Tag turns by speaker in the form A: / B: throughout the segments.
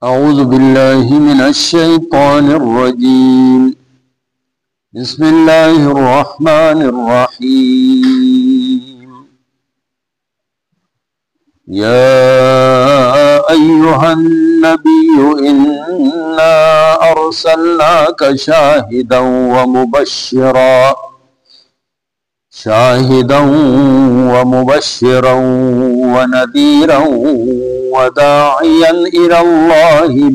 A: अऊज़ु बिल्लाहि मिनश शैतानिर रजीम। बिस्मिल्लाहिर रहमानिर रहीम। या अय्युहन नबिय्यु इन्ना अर्सलनाका शाहिदन व मुबश्शिरन व नदीरन व दाइयन इलल्लाहि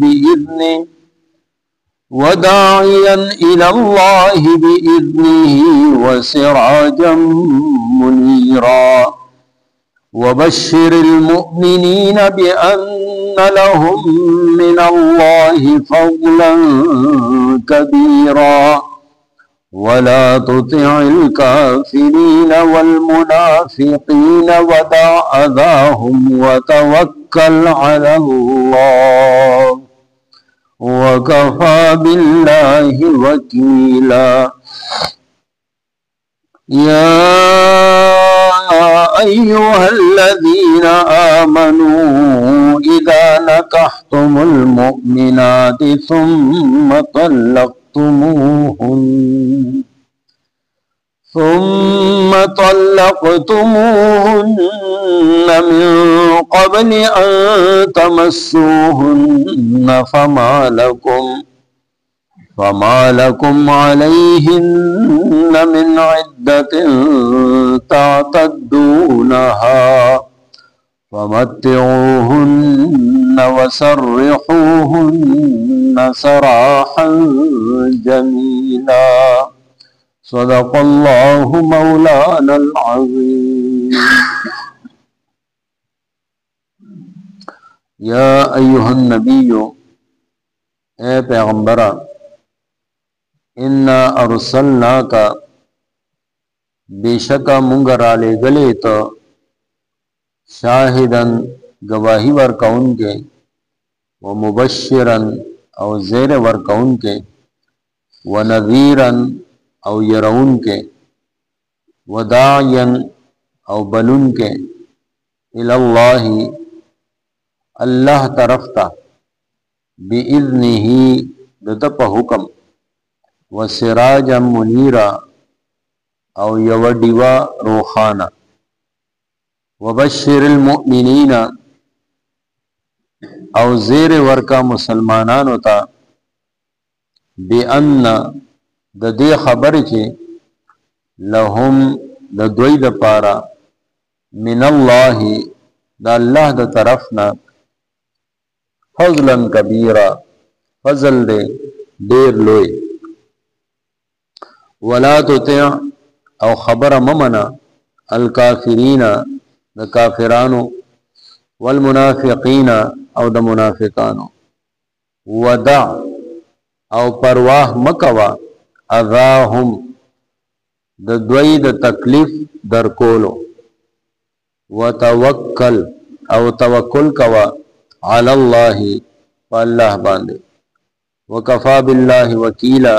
A: बिइज़्निहि व सिराजम मुनीरा। वबश्शिरिल मुअ्मिनीन बिअन्न लहुम मिनल्लाहि फ़ज़लन कबीरा। वला तुतिअल काफ़िरीन वल मुनाफ़िक़ीन वदअ अज़ाहुम वतवक्कल अलल्लाह वकफ़ा बिल्लाहि वकीला। या अय्युहल्लज़ीना आमनू इज़ा नकहतुमुल मुअ्मिनाति सुम्मा طلقتموهن من قبل أن تمسوهن فما لكم عليهن من عدة تعتدونها فمتعوهن وسرحوهن سراحا جميلا। सदक़ल्लाहु मौलानल अज़ीम। या अय्युहन नबिय्यु, ए पैगंबरा, इन्ना अर्सलनाका, बेशका मुंग राले गले तो, शाहिदन गवाही वर्कौन के, व मुबश्शिरन और ज़ेर वर्कौन के, व नज़ीरन और यरउन के, वदायन और बलुन के, इलल्लाहि अल्लाह तरफ़ता, बिइज़्निही दतप हुक्म, व सिराजम मुनीरा और यवडिवा रोखाना। वबश्शिरिल मुअ्मिनीना और ज़ेर वर्का मुसलमानान होता, बिअन्न द दे खबर चे, लहुम द दोई द पारा, मिनल्लाहि द अल्लाह द तरफना, फज़लन कबीरा फज़ल दे देर लोए। वला तुतिअ और खबर ममना अल काफिरीना द काफिरानो, वल मुनाफिकीना और द मुनाफिकानो, वदा और परवाह मकवा अज़ाहुम द द्वई द तकलीफ दर कोलो, व तवक्कल और तवक्कुल कवा अलल्लाहि अल्लाह बांदे, व कफ़ा बिल्लाहि वकीला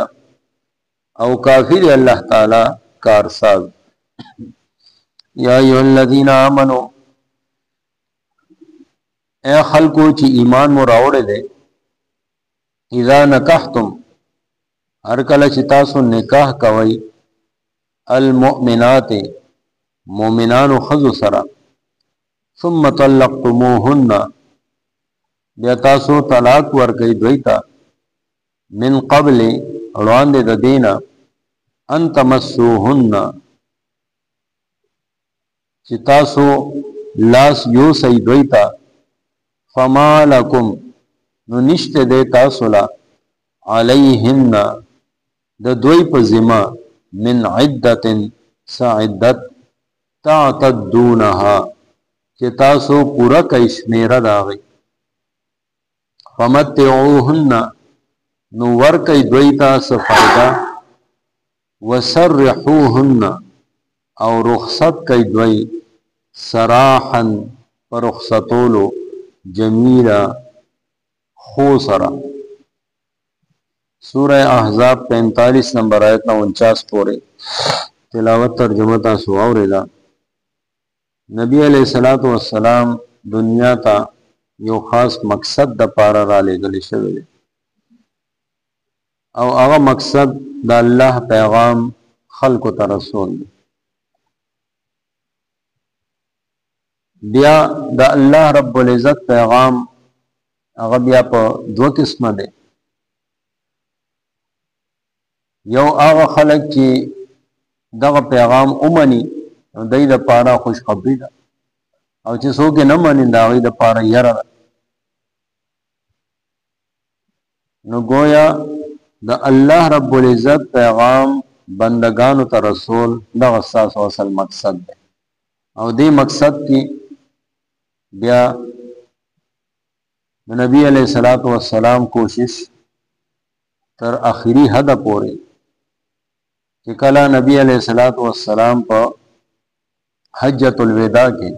A: और काफिर अल्लाह ताला कारसाज। या अय्युहल्लज़ीना आमनू, ए खल्को ची ईमान मुरावड़े दे, इज़ा नकहतुम हर कल चितासु निकाह कवई, अल मुअ्मिनाति मोमिनान खज़ु सरा, सुम्मा तल्लक़तुमूहुन्ना बेतासु तलाक वर कई द्वैता, मिन क़ब्ल अड़वांदे द देना, अन तमस्सूहुन्ना चितासु लास यो सई द्वैता, फमा लकुम नुनिश्ते देता सुला, अलैहिन्ना द द्वई पर ज़िमा, मिन इद्दतिन सइद्दत तातद्दूनहा चितासु पूरा कश्मेरा दागी। फमत्तिऊहुन्ना नुवर कई द्वैता सफायदा, वसर्रिहूहुन्ना और रुखसत कई द्वई, सराहन पर रुखसतोलो, जमीला खोसरा। सूरह अहज़ाब 45 नंबर आयत 49 पोरे तिलावत तर्जुमता सुवावरेदा। नबी अलैहिस्सलातु वस्सलाम दुनिया ता یو خاص مقصد د پاره را لېږل شوی دی او هغه مقصد د الله پیغام خلقو ته رسول دی. بیا د الله رب العزت پیغام هغه بیا په دوه قسمه دی. یو هغه خلک چې دغه پیغام اومني نو دای د پاره خوشخبری ده او چې څوک نه مني دا غي د پاره یره ده. نو گویا د الله رب العزت پیغام بندگانو ته رسول دا اساس او اصل مقصد ده او دې مقصد کې بیا د نبی علیہ الصلوۃ والسلام کوشش تر اخری حد پورې چې کله نبی علیہ الصلوۃ والسلام په حجۃ الوداع کې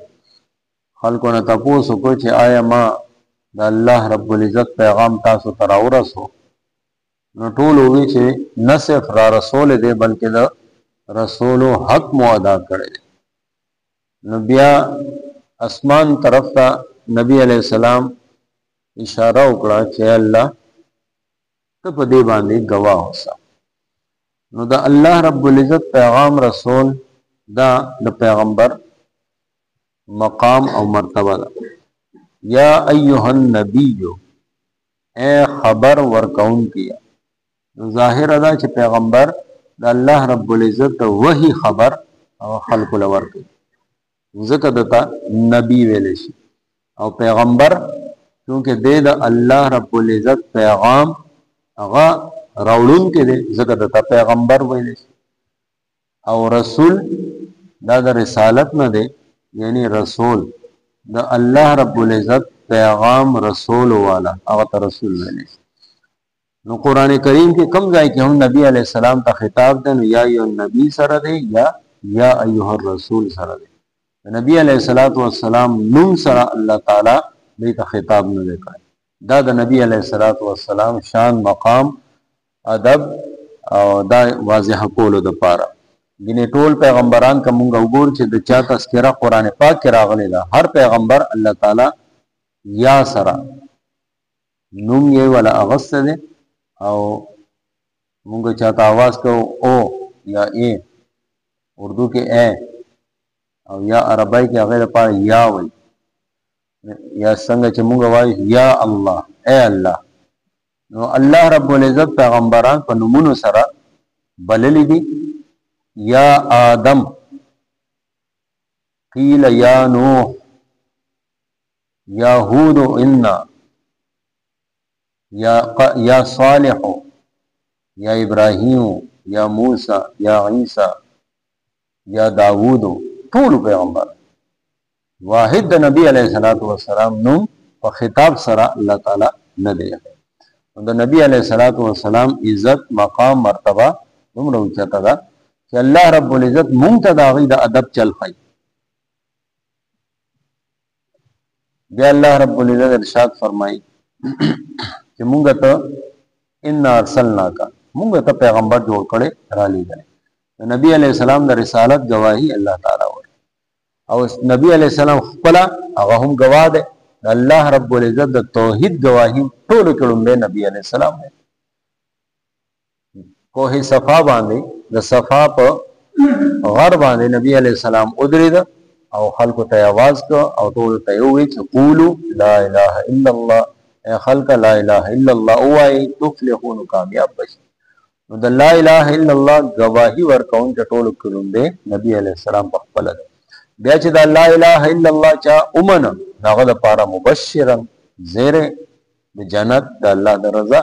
A: خلکو نه تاسو کو چې آیا ما د الله رب العزت پیغام تاسو ته راورسو نو ټول وی چې نه صرف را رسول دی بلکې د رسولو حق مو ادا کړی. نو بیا اسمان طرف ته نبی علیہ السلام اشاره وکړه چې الله ته په دې باندې گواه اوسه. نو د الله رب العزت پیغام رسول دا د پیغمبر مقام او مرتبه ده. یا ایها النبی اے خبر ورکون کیا. ظاهر ادا چې پیغمبر د الله رب العزت وحی خبر او خلق لور کوي ځکه دته نبی ویل شي او پیغمبر چونکه د الله رب العزت پیغام هغه راوړون کې دی ځکه دته پیغمبر ویل شي او رسول دا د رسالت نه دی یعنی رسول د الله رب العزت پیغام رسول والا هغه ته رسول ویل شي. نو قران کریم کې کم ځای کې هم نبی علیہ السلام ته خطاب ده نو یا ایو النبی سره دی یا ایها الرسول سره دی. نبی علیہ الصلوۃ والسلام نوم سره الله تعالی دې ته خطاب نه وکړي. دا د نبی علیہ الصلوۃ والسلام شان مقام ادب او دا واضح کولو د پاره ګینه ټول پیغمبران کومه وګور چې د چا تذکرہ قران پاک کې راغلی دا هر پیغمبر الله تعالی یا سره نوم یې ولا اغست ده او مونږ چاته आवाज کو او یا ای اردو کې اے او یا عربی کې هغه لپاره یا وای یا څنګه چې مونږ وای یا الله اے الله. نو الله رب العزت پیغمبران په نومونو سره بللی دي. یا آدم قیل یا نوح یا هود انا یا صالح یا ابراہیم یا موسی یا عیسی یا داوود ټول پیغمبر واحد د نبی علیہ الصلوۃ والسلام نو په خطاب سره الله تعالی نه دی. د نبی علیہ الصلوۃ والسلام عزت مقام مرتبه دومره اوچته ده چې الله رب العزت مونږ ته د هغې د ادب چل ښیي. بیا الله رب العزت ارشاد فرمایي چې مونږ ته ان ارسلناک مونږ ته پیغمبر جوړ کړي را لېږلی. د نبی علیہ السلام د رسالت گواهی الله تعالی ورکړي او نبی علیہ السلام خپل هغه هم گواه ده د الله رب العزت د توحید گواهی ټول کړم به نبی علیہ السلام ده. کوه صفا باندې د صفا په غر باندې نبی علیہ السلام ودرید او خلکو ته आवाज کو او ټول ته وی چې قولوا لا اله الا الله اے خلق لا اله الا الله وای تفلحون کامیاب بشي. نو د لا اله الا الله گواہی ورکون چې ټول کړم به نبی علیہ السلام په خپل ده. بیا چې د لا اله الا الله چا اومن داغه لپاره مبشرا زیر د جنت د الله د رضا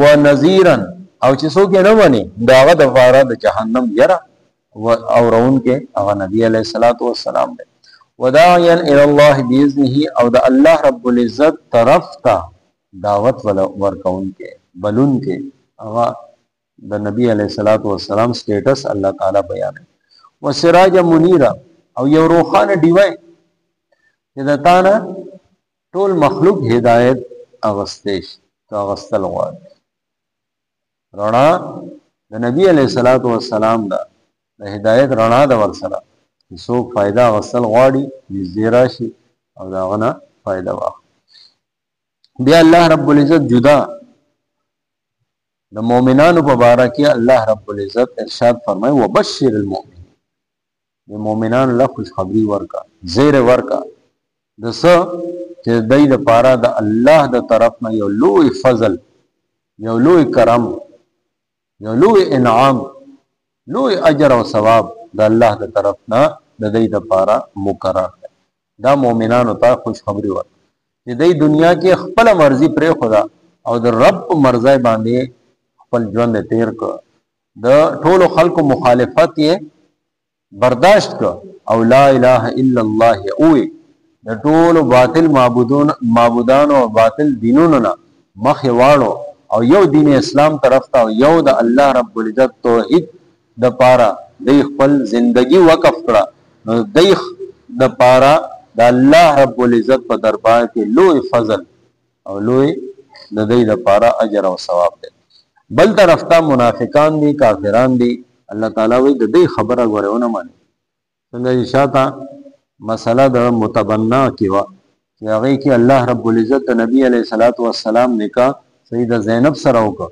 A: و نذیرا او چې څوک نه ونی داغه د لپاره د جهنم یرا او رون کې هغه نبی علیہ الصلوۃ والسلام ده. وداعیا الی الله باذنه او د الله رب العزت طرف ته دعوت ورکون کې بلون کې هغه د نبی علیہ الصلوۃ والسلام سټیټس الله تعالی بیان وسراج منیرا او یو روخانه دیوای چې د تانه ټول مخلوق هدایت اغستېش تو اغستل غواړي. رڼا د نبی علیہ الصلوۃ والسلام دا د هدایت رڼا د ورسره څوک فائدہ اغستل غواړي نږدې راشي او دا غنه فائدہ واخلي. بیا الله رب العزت جدا د مؤمنانو په باره کې الله رب العزت ارشاد فرمایي وبشر المؤمنین، د مؤمنانو له خوشخبری ورکا، زیر ورکا د څه چې دای د پاره د الله د طرف نه یو لوی فضل، یو لوی کرم، یو لوی انعام، لوی اجر او ثواب د الله د طرف نه د دې د پاره مقرر دی. دا مؤمنانو ته خوشخبری ورکړه چې دې دنیا کې خپل مرزي پرې خدا او د رب مرزي باندې خپل ژوند تیر کړ، د ټولو خلکو مخالفت یې برداشت کړ او لا اله الا الله اوه د ټولو باطل معبودانو او باطل دینونو نه مخ واړو او یو دین اسلام طرف ته، یو د الله رب العزت توحید د پاره د خپل زندگی وقف کړه. نو د پاره د الله رب العزت په دربار کې لوی فضل او لوی د دې د پاره اجر او ثواب دی. بل طرف ته منافقان دي، کافران دي، الله تعالی وی د دې خبره غوړونه مانی. څنګه شاته مسله د متبنا کې وا چې هغه کې الله رب العزت د نبی علیه الصلاۃ والسلام نکاح سیدہ زینب سره وکړ،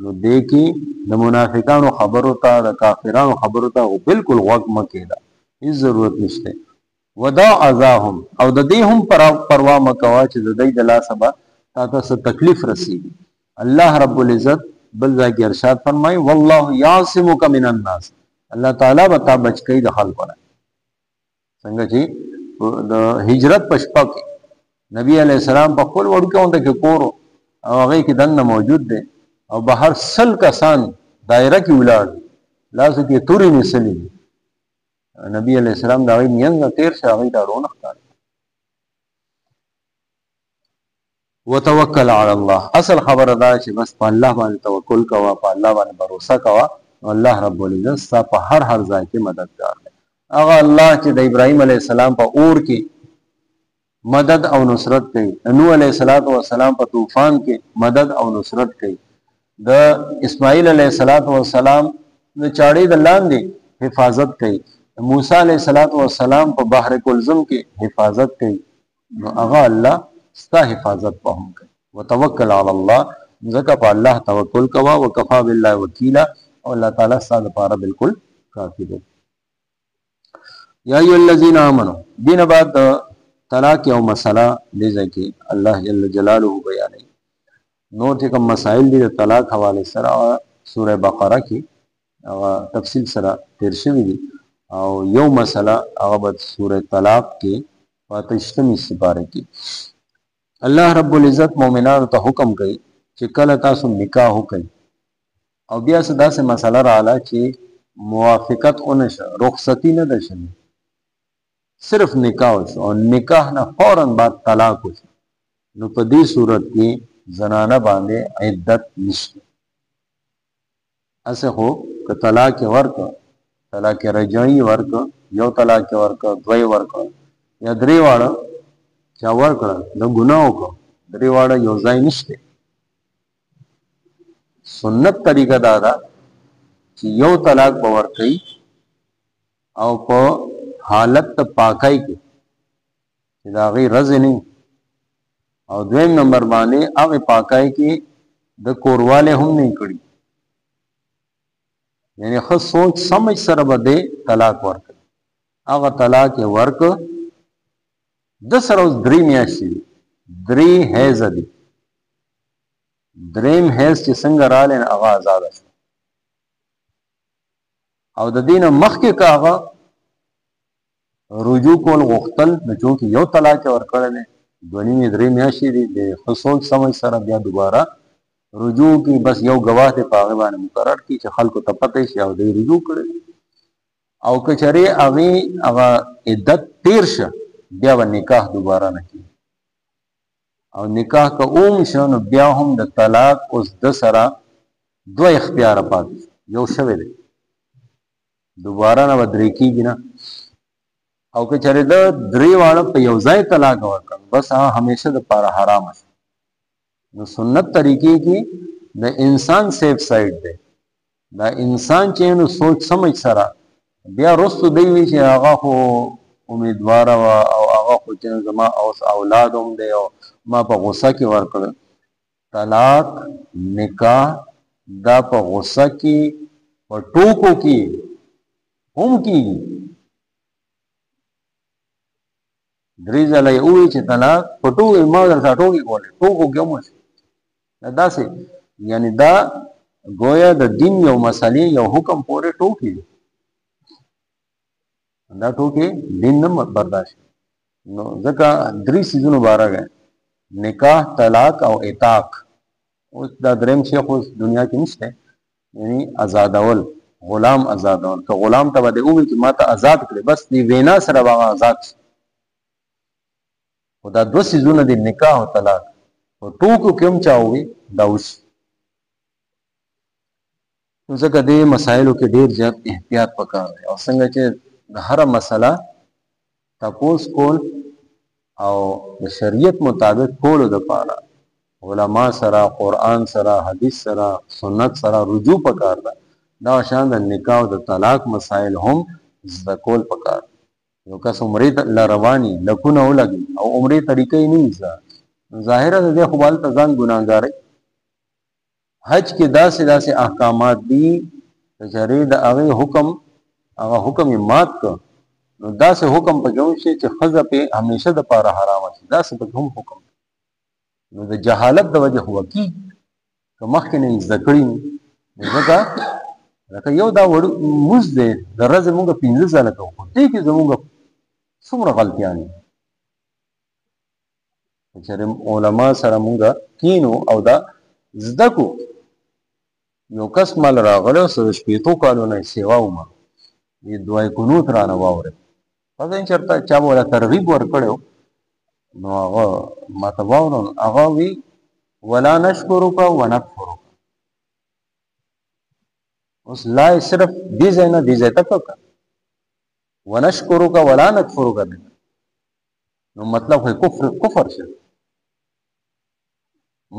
A: نو دې کې د منافقانو خبرو ته، د کافرانو خبرو ته بالکل غوږ مه کېږده، هیڅ ضرورت نشته. ودا اذاهم او د دې هم پروا مه کوه چې د دې د لاسه به تا ته څه تکلیف رسېږي. الله رب العزت بل ځای کې ارشاد فرمایي والله یعصمک من الناس، الله تعالی به تا بچ کوي د خلکو نه. څنګه چې د هجرت په شپه کې نبی علیہ السلام په خپل وړوکي کې کور او هغه کې دنه موجود دی او بهر سل کسان دایره کې ولاړ لاسو کې توري نسلی دي. نبی علیہ السلام دا غي مینځ تیر شاغي دا رونه ښکار وتوکل علی الله. اصل خبره دا چې بس په الله باندې توکل کوه، په الله باندې باور کوه، الله رب العزت ستا په هر ځای کې مددگار دی. هغه الله چې د ابراهیم علیه السلام په اور کې مدد او نصرت کوي، نوح علیه السلام په طوفان کې مدد او نصرت کوي، د اسماعیل علیه السلام د چاړې د لاندې حفاظت کوي، موسی علیه السلام په بحر کلزم کې حفاظت کوي. نو هغه الله ستا حفاظت په هم کوي. وتوکل علی الله، ځکه په الله توکل کوه، وکفا بالله وکیلا، او الله تعالی ستا لپاره بالکل کافی دی. یا ایها الذین آمنوا، دین بعد طلاق یو مسله دې ځکه الله جل جلاله بیانوي. نور چې کوم مسائل دي د طلاق حواله سره سوره بقره کې او تفصیل سره تیر شوی دي، او یو مسله هغه د سوره طلاق کې په 28 سپاره کې الله رب العزت مؤمنانو ته حکم کوي چې کله تاسو نکاح وکړئ او بیا څه داسې مسله رااله چې موافقت اونشه، رخصتی نه ده شوې، صرف نکاح وشو او نکاح نه فوراً بعد طلاق وشو، نو په دې صورت کې زنانه باندې عدت نشته. اسه خو که طلاق ورکړه، طلاق رجعي ورکړه، یو طلاق ورکړه، دوی ورکړه یا درې واړه چا ورکړه، د ګناه وکړه، درې واړه یو ځای نشته. سنت طریقه دا ده چې یو طلاق به ورکړي او په حالت پاکای کې چې دا غي رز نه، او دویم نمبر باندې هغه پاکای کې د کورواله هم نه کړی، یعنی خو سوچ سمجھ سره به طلاق ورکړي. هغه طلاق ورک د سره اوس درې میاشتې، درې حیض دي، دریم حیض چې څنګه رااله هغه آزاد شو، او د دینه مخکې کاغه رجوع کول غوښتل، نو چونکې یو طلاق ورکړل دی، دوه نیمې درې میاشتې دي، د خصوص سمجھ سره بیا دوباره رجوع کی، بس یو گواه ته په هغه باندې مقرر کی چې خلکو ته پته شي او د رجوع کړي، او کچره هغه عدت تیر شه بیا و نکاح دوباره نه کی، او نکاح که اوم شنو بیا هم د طلاق اوس د سره دوه اختیار پاتې، یو شوی دی دوباره نه ودرې کیږي نه، او که چېرې د درې واړه په یو ځای طلاق ورکړ بس هغه همیشه د پاره حرام شي. نو سنت طریقې کې د انسان سیف سایډ دی، دا انسان چې نو سوچ سمجھ سره بیا رستو دی وی چې هغه خو امیدوار او هغه هغه خو چې زما اوس اولاد هم دی او ما په غوسه کې ورکړ. طلاق نکاح دا په غوسه کې په ټوکو کې هم کېږي. درې ځله یې ووایي چې طلاق په ټوکو ما درته ټوکې کولې ټوکو کې هم وشي. داسې یعنې دا گویا د دین یو مسلې یو حکم پورې ټوکې دي. دا ټوکې دین نه برداشت. نو ځکه درې څیزونو باره دی: نکاح، طلاق او عتاق. اوس دا دریم شی خو دنیا کې نشته، یعنی آزادول، غلام آزادول. که غلام ته به دې ووایي چې ما ته آزاد کړې، بس دې وینا سره به هغه آزاد شي. خو دا دوه څیزونه دي، نکاح او طلاق. په ټوکو کې هم چا ووایي دا وشي. نو ځکه دې مسایلو کې ډېر زیات احتیاط پکار دی. او څنګه چې د هره مسله تپوس کول او د شریعت مطابق کولو دپاره علما سره، قرآن سره، حدیث سره، سنت سره رجوع پکار ده. دا شان د نکاح او د طلاق مسایل هم زده کول پکار. یو کس عمرې له رواني لکونه ولګي او عمرې طریقې یې نه زده، ظاهره د دې خو به هلته ځان ګناهګارئ. حج کې داسې داسې احکامات دي چې چېرې د هغې هغه حکم یې مات کړ، نو داسې حکم پکې هم شي چې ښځه پې همیشه دپاره حرامه شي. داسې پکې هم حکم. نو د جهالت د وجې خو کېږي که مخکې نه یې زده کړي نو. ځکه لکه یو دا مونځ دی، د ورځې مونږ 15 ځله کوو، خو دې کې زمونږ څومره غلطیانې دي. چېرې علما سره مونږ کینو او دا زده کو. یو کس مال راغلی او څه د 15 کالو نه یې سیوا عمر دې دعای قنوت رانه واورېد. پس چېرته چا به ورته ترغیب ورکړی و، نو هغه ماته واورو، هغه وی ولا نشکرک ونکفرک. اوس لا یې صرف دې ځای نه دې ځای ته کړه، ونشکرک ولا نکفرک دی، نو مطلب خو کفر شي.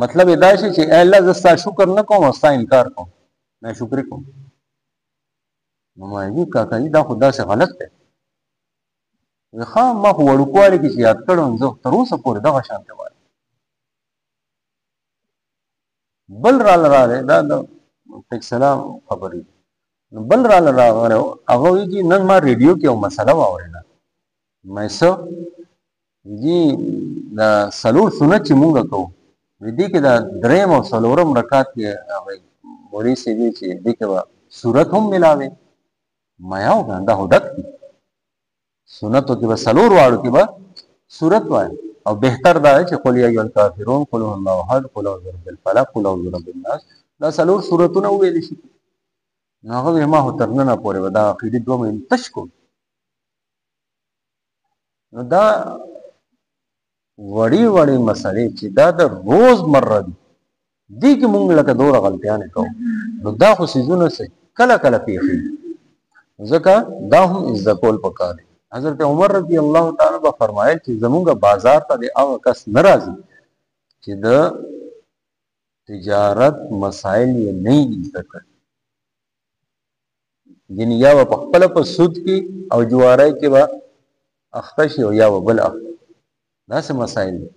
A: مطلب یې دا شي چې ای الله زه ستا شکر نه کوم او ستا انکار کوم، ناشکري کوم. نو ما وی کاکا دا خو داسې غلط دی. وی ښه ما خو وړوکوالي کې چې یاد کړی زه تر اوسه پورې دغه شانتې وایم. بل راغلی دا د ټیکسلا خبرې، نو بل راغلی هغه وایي چې نن ما ریډیو کې یو مسله واورېده. ما څه جی دا څلور سنت چې مونږ کوو، دې کې دا دریم او څلورم رکعت کې هغه مولوي صاحب وایي چې دې کې به صورت هم ملاوي. ما یې وکړه دا خو ډک دي، سنتو کې به څلور واړو کې به صورت وایي، او بهتر دا دی چې قل یا ایها الکافرون، قل هو الله احد، قل اعوذ برب الفلق، قل اعوذ برب الناس، دا څلور صورتونه وویلی شي. نو هغه وایي ما خو تر ننه پورې به دا عقیدې 2 مهینې تش کړو. نو دا وړې وړې مسلې چې دا د روزمره دي، دې کې مونږ لکه دومره غلطیانې کوو. نو دا خو څیزونه کله کله پېښېږي، ځکه دا هم زده کول پکار دي. حضرت عمر رضی الله تعالی به فرمایل چې زمونږ بازار ته د هغه کس نه راځي چې د تجارت مسایل یې نه وي زده کړي، یعنې یا به پخپله په سود کې او جوارۍ کې به اخته شي او یا به بل اخته. داسې مسایل دي.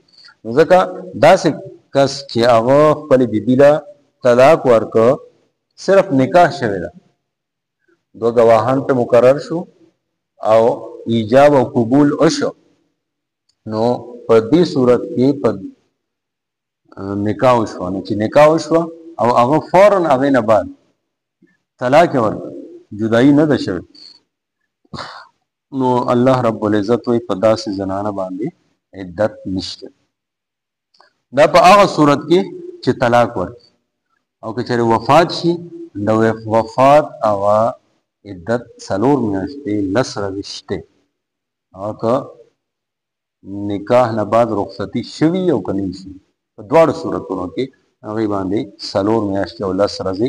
A: نو ځکه داسې کس چې هغه خپلې بیبي له طلاق ورکړه، صرف نکاح شوې ده، 2 ګواهان پې مقرر شو او ایجاب او قبول وشو، نو په دې صورت کې په نکاح وشوه. نو چې نکاح وشوه او هغه فوراً هغې نه بعد طلاق یې ورکړه، جدایي نه ده شوې، نو الله رب العزت وایي په داسې زنانه باندې عدت نشته. دا په هغه صورت کې چې طلاق ورکړي، او که چېرې وفات شي، د وفات هغه عدت 4 میاشتې 10 ورځې شته. هغه که نکاح نه بعد رخصتي شوي او که نه شي، په دواړو صورتونو کې هغې باندې 4 میاشتې او 10 ورځې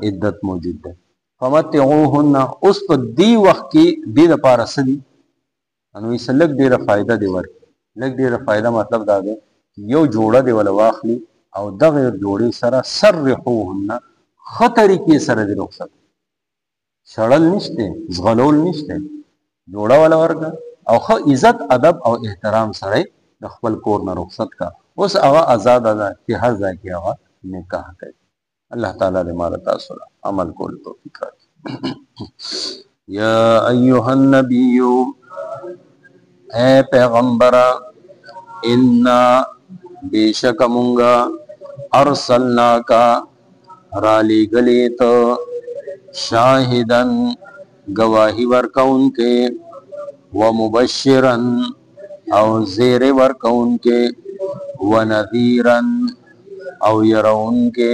A: عدت موجود ده. فمتعوهن، اوس په دې وخت کې دې دپاره څه دي؟ نو یې څه لږ ډېره فایده دې ورکړي. لږ ډېره فایده مطلب دا دی یو جوړه دې وله واخلي او دغه جوړې سره سرحوهن، ښه طریقې سره دې رخصت، شړل نشته، زغلول نشته، جوړه وله ورکړه، او خو عزت ادب او احترام سره د خپل کور نه رخصت کا اوس هغه آزاد ده چې هر ځای کې هغه نکاح کوي. الله تعالی دې مال تاسو عمل کول توفیق راکړي. یا ایها النبی اے پیغمبر ان بیشک مونگا ارسلنا کا رالی گلی تو شاہدن گواہی ورکون کے ومبشرن او زیر ورکون کے ونذیرن او یرون کے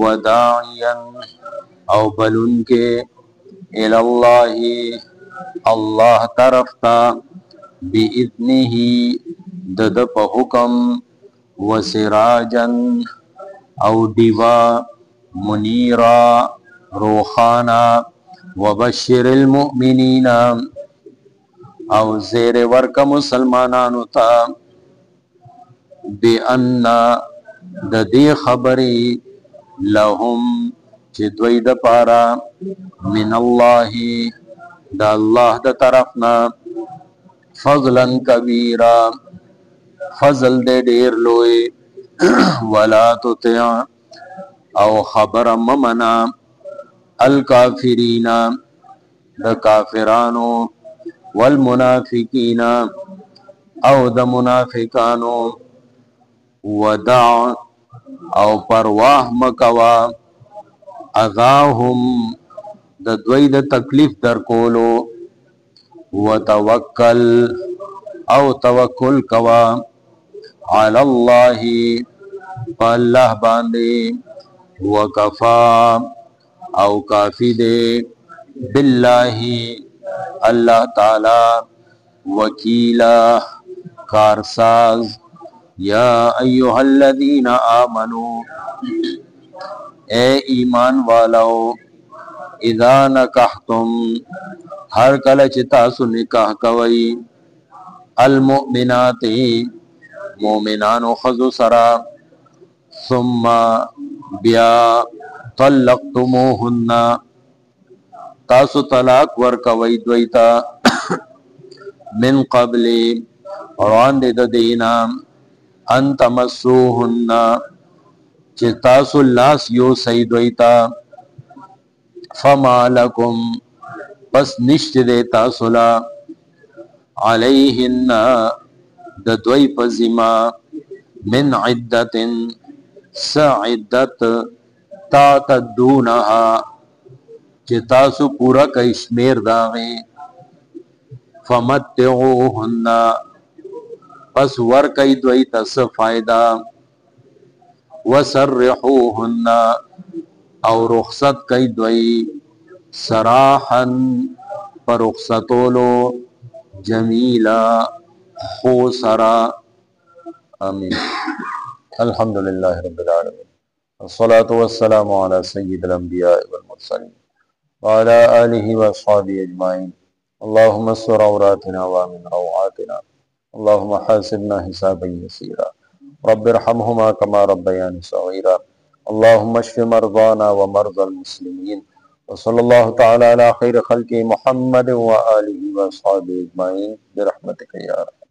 A: وداعین او بلن کے الاللہ اللہ طرف تا بِإِذْنِهِ دد په حکم وسراجن او دیوا منیرا روخانا وبشر المؤمنین او زیر ورک مسلمانانو تا بأن د دې خبرې لهم چې دوی د پارا من الله د الله د طرفنا فضلا کبیرا فضل دے ډیر لوی ولا تطع او خبر ممنا الکافرین د کافرانو والمنافقین او د منافقانو ودع او پرواہ مکوا اذاهم د دوی د تکلیف در کولو وتوکل او توکل کوا علی الله فالله باندې وکفا او کافی دے بالله اللہ تعالی وکیلا کارساز. یا ایها الذین آمنوا اے ایمان والو اذا نکحتم ہر کله چې تاسو نکاح کوي المؤمنات مؤمنانو خذو سرا ثم بیا طلقتموهن تاسو طلاق ورکوي دویتا من قبل وړاندې د دینا ان تمسوهن چې تاسو لاس یو سید دویتا فما لکم پس نشت دے تاسو لا علیہن د دوی په ذمہ من عدت سعدت تعتدونها چې تاسو پورا کشمیر داغه فمتعوهن پس ور کئی دوی تس فائدہ وسرحوهن او رخصت کئی دوی سراحن پر رخصتولو جمیلا خوسرا. آمین. الحمدللہ رب العالمین والصلاة والسلام على سید الانبیاء والمرسلین وعلى آلہ وصحبہ اجمعین. اللہم استر عوراتنا وامن روعاتنا اللہم حاسبنا حسابا یسیرا رب ارحمهما كما ربياني صغيرا اللهم اشف مرضانا ومرضى المسلمين وصلى الله تعالى على خير خلق محمد وآله وصحبه أجمعين برحمتك يا رب.